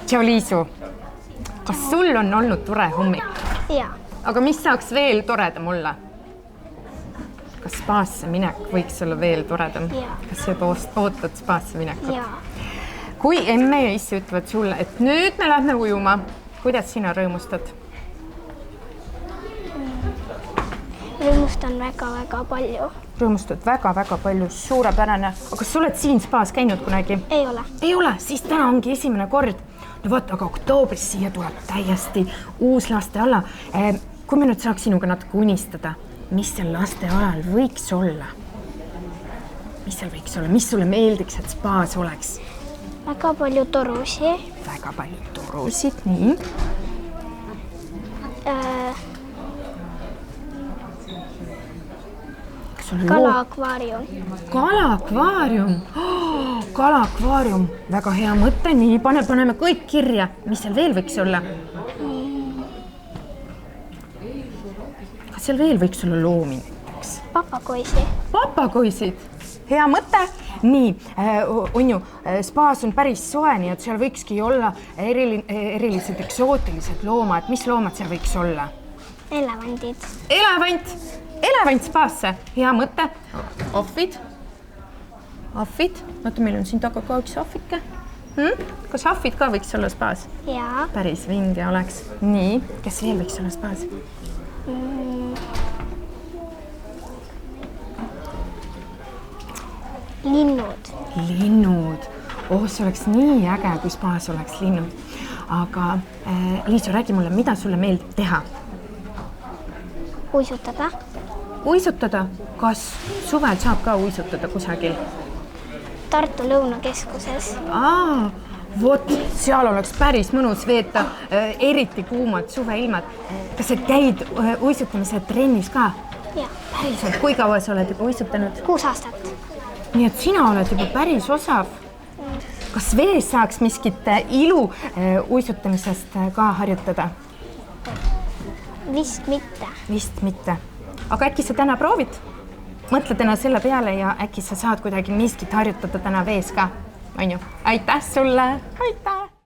Tšau, Liisu. Kas sul on olnud tore hommik? Jaa. Aga mis saaks veel toredam olla? Kas spaasse minek võiks olla veel toredam? Jaa. Kas sa juba ootad spaasse minekut? Jaa. Kui emme ja issi ütlevad sulle, et nüüd me lähme ujuma, kuidas sina rõõmustad? Rõõmustan väga-väga palju. Rõõmustad väga-väga palju, suurepärane. Aga kas sa oled siin spaas käinud kunagi? Ei ole. Ei ole, siis täna ongi esimene kord. No vaata, aga oktoobris siia tuleb täiesti uus lasteala. Kui me nüüd saaks sinuga natuke unistada, mis seal lastealal võiks olla? Mis seal võiks olla? Mis sulle meeldiks, et spaas oleks? Väga palju torusi. Väga palju torusid, nii. Kalaakvaarium. Kalaakvaarium. Kalaakvaarium. Väga hea mõte. Nii, paneme kõik kirja. Mis seal veel võiks olla? Kas seal veel võiks olla loomi näiteks? Papagoisi. Papagoisid. Hea mõte. Nii, on ju, spaas on päris soe, nii et seal võikski olla erilised eksootilised loomad. Mis loomad seal võiks olla? Elevandid. Elevant. Elevant spaasse. Hea mõte. Ahvid. Ahvid. Vaata, meil on siin taga ka üks ahvike. Kas ahvid ka võiks olla spaas? Jaa. Päris vinge oleks. Nii, kes veel võiks olla spaas? Linnud. Linnud. See oleks nii äge, kui spaas oleks linnud. Aga Liisu, räägi mulle, mida sulle meeldib teha? Uisutada. Uisutada? Kas suvel saab ka uisutada kusagil? Tartu Lõunakeskuses. Vot, seal oleks päris mõnus veeta, eriti kuumad suveilmad. Kas sa käid uisutamise trennis ka? Jaa. Päriselt, kui kaua sa oled juba uisutanud? 6 aastat. Nii et sina oled juba päris osav. Kas vees saaks miskit ilu uisutamisest ka harjutada? Vist mitte. Vist mitte. Aga äkki sa täna proovid? Mõtle täna selle peale ja äkki sa saad kuidagi miskit harjutada täna vees ka. On ju? Aitäh sulle! Aitäh!